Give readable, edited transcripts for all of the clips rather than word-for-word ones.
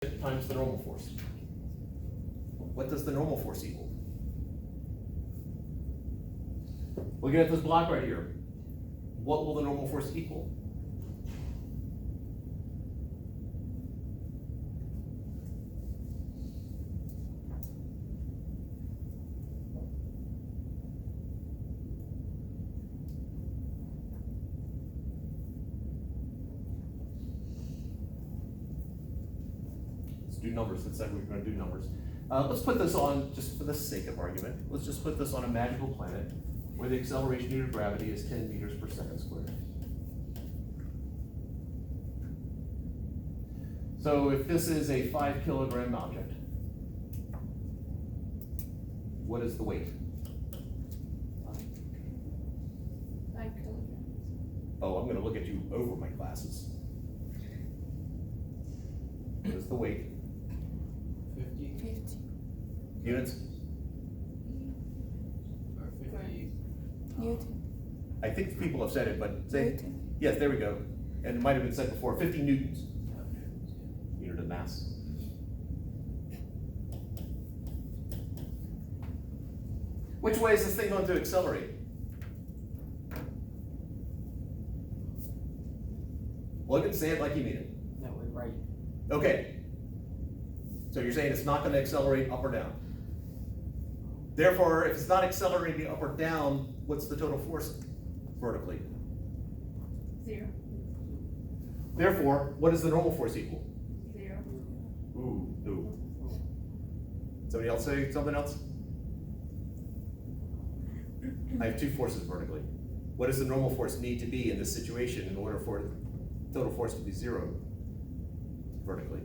times the normal force. What does the normal force equal? Looking at this block right here, what will the normal force equal? Let's do numbers. Let's say we're going to do numbers. Let's put this on, just for the sake of argument, let's just put this on a magical planet where the acceleration due to gravity is 10 meters per second squared. So if this is a 5 kilogram object, what is the weight? 5 kilograms. Oh, I'm going to look at you over my glasses. What is the weight? 50 Units? or 50. Newton. I think people have said it, but say, Newton. yes, there we go. And it might have been said before, 50 newtons, unit of mass. Which way is this thing going to accelerate? Logan, say it like you mean it. That way, right. Okay. So you're saying it's not going to accelerate up or down. Therefore, if it's not accelerating up or down, what's the total force vertically? 0. Therefore, what does the normal force equal? 0. Ooh, ooh. Somebody else say something else? I have two forces vertically. What does the normal force need to be in this situation in order for total force to be 0 vertically?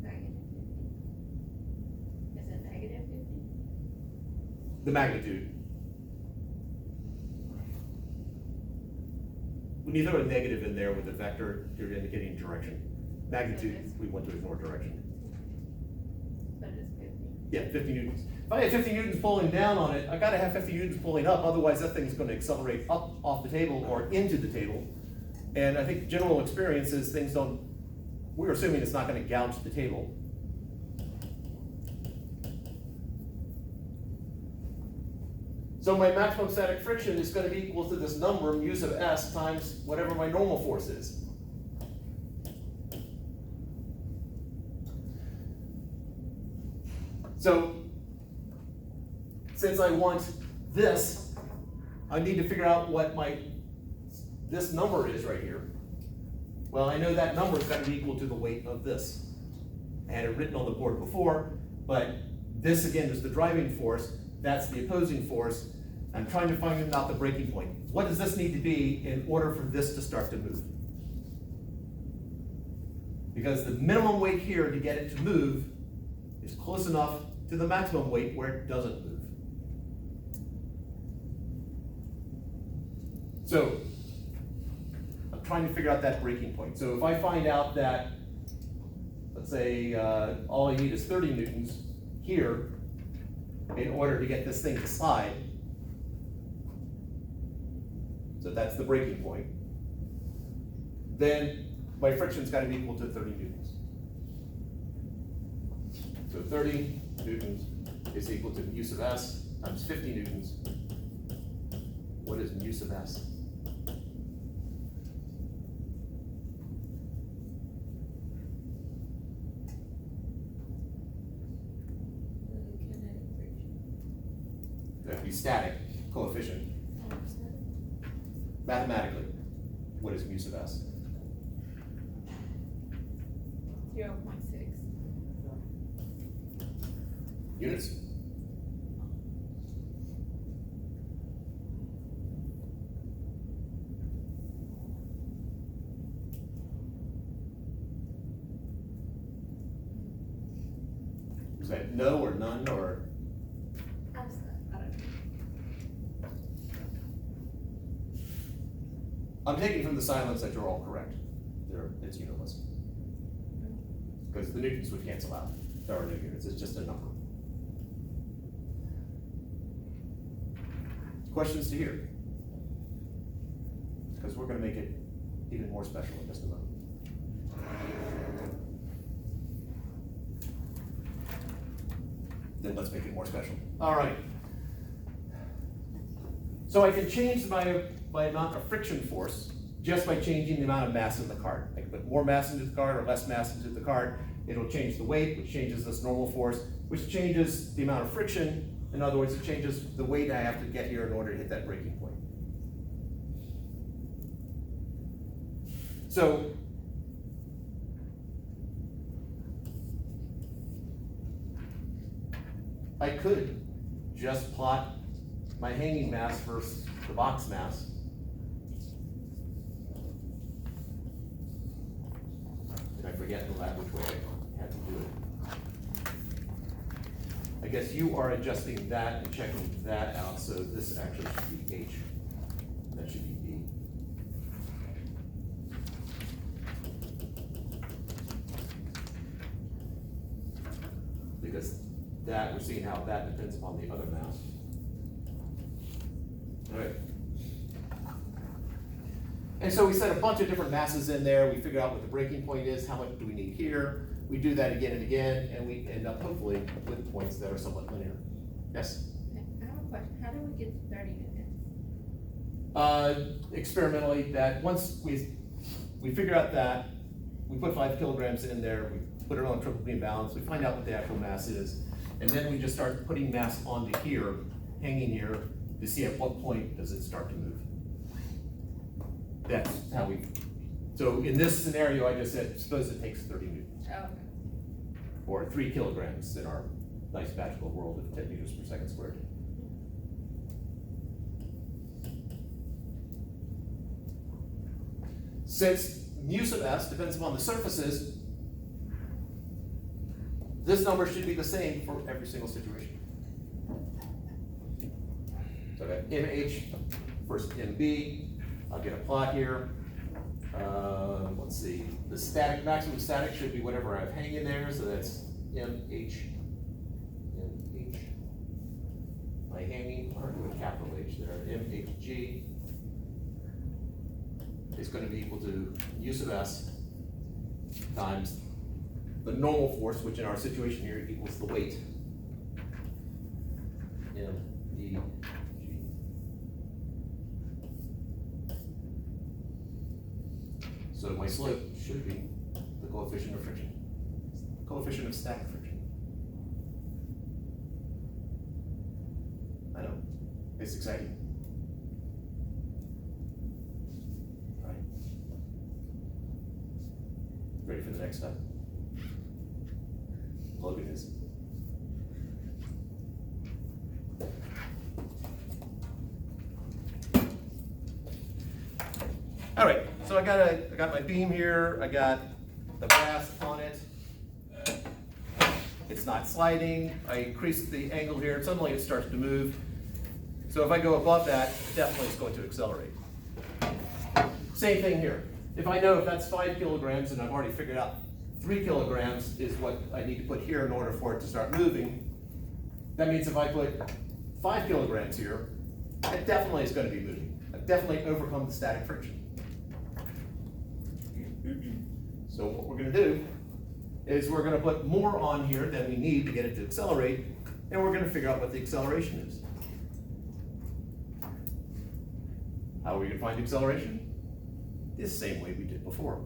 Negative 50. Is it negative 50? The magnitude. When you throw a negative in there with a vector, you're indicating direction. Magnitude, we want to ignore direction. But it's 50. Yeah, 50 newtons. If I have 50 newtons pulling down on it, I gotta have 50 newtons pulling up, otherwise that thing's gonna accelerate up off the table or into the table. And I think general experience is things don't, we're assuming it's not gonna gouge the table. So my maximum static friction is gonna be equal to this number, mu sub s, times whatever my normal force is. So, since I want this, I need to figure out what this number is right here. Well, I know that number's got to be equal to the weight of this. I had it written on the board before, but this again is the driving force, that's the opposing force. I'm trying to find out the breaking point. What does this need to be in order for this to start to move? Because the minimum weight here to get it to move is close enough to the maximum weight where it doesn't move. So, I'm trying to figure out that breaking point. So if I find out that, let's say, all I need is 30 newtons here in order to get this thing to slide, so that's the breaking point, then my friction's got to be equal to 30 newtons. So 30 newtons is equal to mu sub s times 50 newtons. What is mu sub s? That'd be static coefficient. Mathematically, what is mu sub s? 0.6. Units? Is that no or none or? I don't know. I'm taking from the silence that you're all correct. It's unitless. Because the newtons would cancel out. There are no units, it's just a number. Questions to hear? Because we're going to make it even more special in just a moment. Then let's make it more special. All right. So I can change my amount of friction force just by changing the amount of mass in the cart. I can put more mass into the cart or less mass into the cart. It'll change the weight, which changes this normal force, which changes the amount of friction. In other words, it changes the weight I have to get here in order to hit that breaking point. So I could just plot my hanging mass versus the box mass. Did I forget which way I had to do it? I guess you are adjusting that and checking that out, so this actually should be H. That should be B. Because that, we're seeing how that depends upon the other mass. All right. And so we set a bunch of different masses in there. We figure out what the breaking point is, how much do we need here. We do that again and again, and we end up hopefully with points that are somewhat linear. Yes? I have a question. How do we get to 30 newtons? Experimentally, that once we figure out that, we put 5 kilograms in there, we put it on triple beam balance, we find out what the actual mass is, and then we just start putting mass onto here, hanging here, to see at what point does it start to move. That's how we, so in this scenario, I just said, suppose it takes 30 newtons, Oh, okay. or 3 kilograms in our nice magical world of 10 meters per second squared. Since mu sub s depends upon the surfaces, this number should be the same for every single situation. So I got MH versus MB. I'll get a plot here. Let's see, the static, maximum static should be whatever I have hanging there, so that's MH. My hanging, I'm going to do a capital H there, MHG is going to be equal to mu sub s times the normal force, which in our situation here equals the weight. MDG. So my slope should be the coefficient of friction, coefficient of static friction. I know, it's exciting. All right. Ready for the next step? Logan is. All right, so I got my beam here, I got the brass on it. It's not sliding, I increase the angle here, suddenly it starts to move. So if I go above that, definitely it's going to accelerate. Same thing here. If I know if that's 5 kilograms and I've already figured out 3 kilograms is what I need to put here in order for it to start moving, that means if I put 5 kilograms here, it definitely is going to be moving. I've definitely overcome the static friction. So what we're going to do is we're going to put more on here than we need to get it to accelerate, and we're going to figure out what the acceleration is. How are we going to find the acceleration? The same way we did before,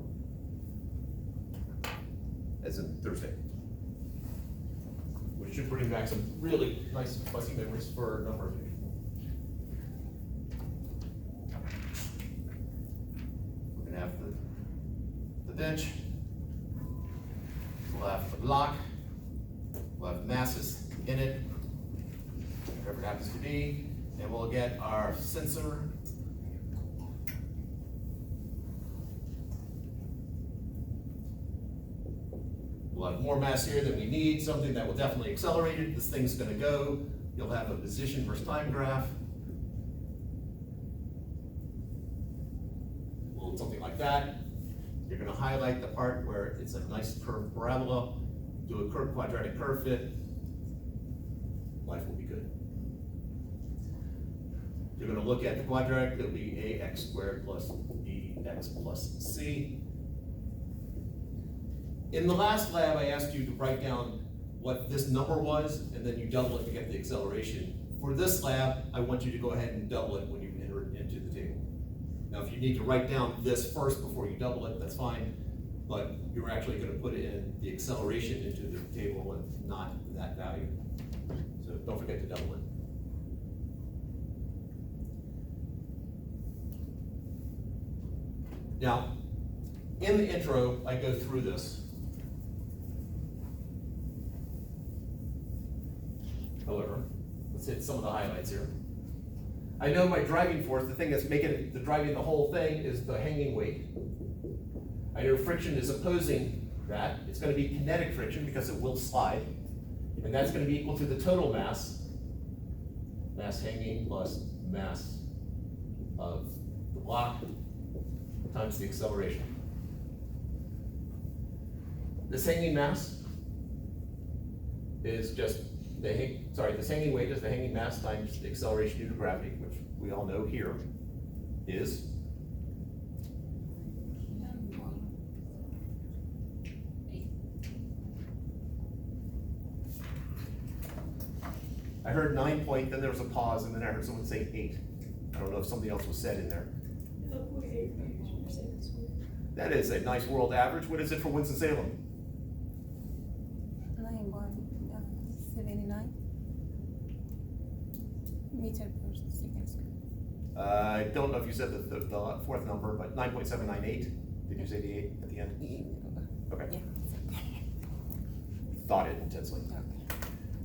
as in Thursday. Which should bring back some really nice fuzzy memories for a number of you. We're going to have the bench, we'll have the block, we'll have masses in it, whatever it happens to be, and we'll get our sensor. We'll have more mass here than we need, something that will definitely accelerate it. This thing's going to go. You'll have a position versus time graph. Well, something like that. You're going to highlight the part where it's a nice curved parabola. Do a curved quadratic curve fit. Life will be good. You're going to look at the quadratic. It'll be ax squared plus bx plus c. In the last lab, I asked you to write down what this number was, and then you double it to get the acceleration. For this lab, I want you to go ahead and double it when you enter it into the table. Now, if you need to write down this first before you double it, that's fine, but you're actually gonna put in the acceleration into the table and not that value. So don't forget to double it. Now, in the intro, I go through this. However, let's hit some of the highlights here. I know my driving force, the thing that's making the driving the whole thing is the hanging weight. I know friction is opposing that. It's going to be kinetic friction because it will slide. And that's going to be equal to the total mass hanging plus mass of the block times the acceleration. This hanging mass is just this hanging weight is the hanging mass times the acceleration due to gravity, which we all know here is I heard 9 point, then there was a pause, and then I heard someone say 8. I don't know if something else was said in there. That is a nice world average. What is it for Winston-Salem? 9.79 meter per second square. I don't know if you said the fourth number, but 9.798. Did you say the 8 at the end? Okay. Yeah. Thought it intensely. Okay.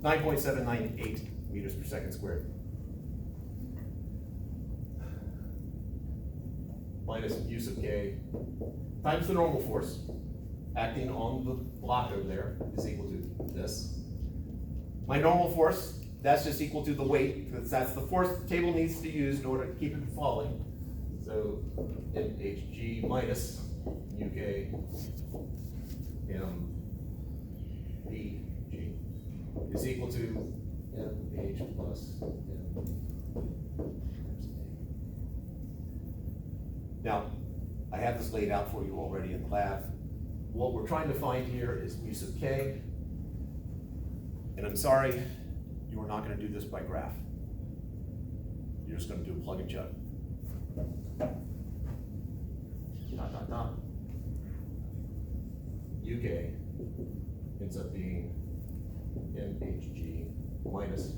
9.798 meters per second squared. Minus use of K times the normal force acting on the block over there is equal to this. My normal force, that's just equal to the weight, because that's the force the table needs to use in order to keep it from falling. So mhg minus uk mpg is equal to mh plus m. Now, I have this laid out for you already in the lab. What we're trying to find here is mu sub k. And I'm sorry, you are not going to do this by graph. You're just going to do a plug and chug. Dot, dot, dot. UK ends up being mhg minus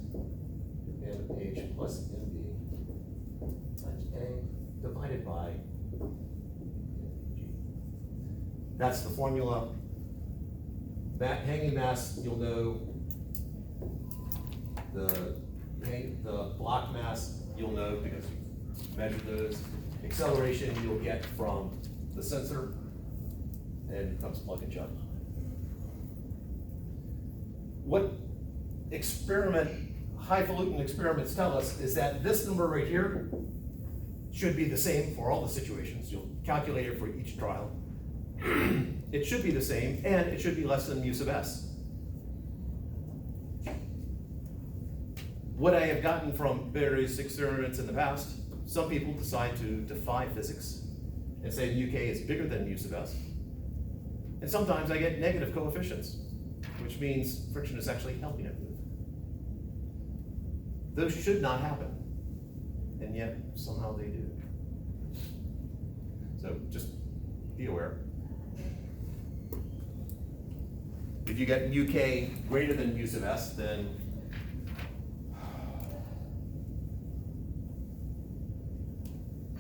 mh plus mb times a divided by mg. That's the formula. That hanging mass, you'll know. The block mass, you'll know because you measured those. Acceleration you'll get from the sensor, and it becomes plug and chug. What highfalutin experiments tell us is that this number right here should be the same for all the situations. You'll calculate it for each trial. It should be the same, and it should be less than mu sub s. What I have gotten from various experiments in the past, some people decide to defy physics and say uk is bigger than mu sub s. And sometimes I get negative coefficients, which means friction is actually helping it move. Those should not happen, and yet somehow they do. So just be aware. If you get uk greater than mu sub s, then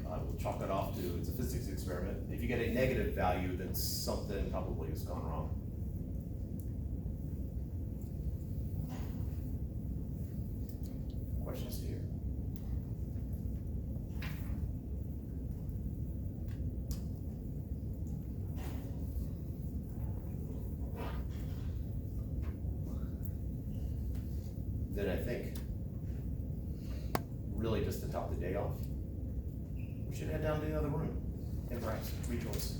we'll chalk it off to it's a physics experiment. If you get a negative value, then something probably has gone wrong. Questions here? Then I think, really just to top the day off, we should head down to the other room and perhaps rejoice.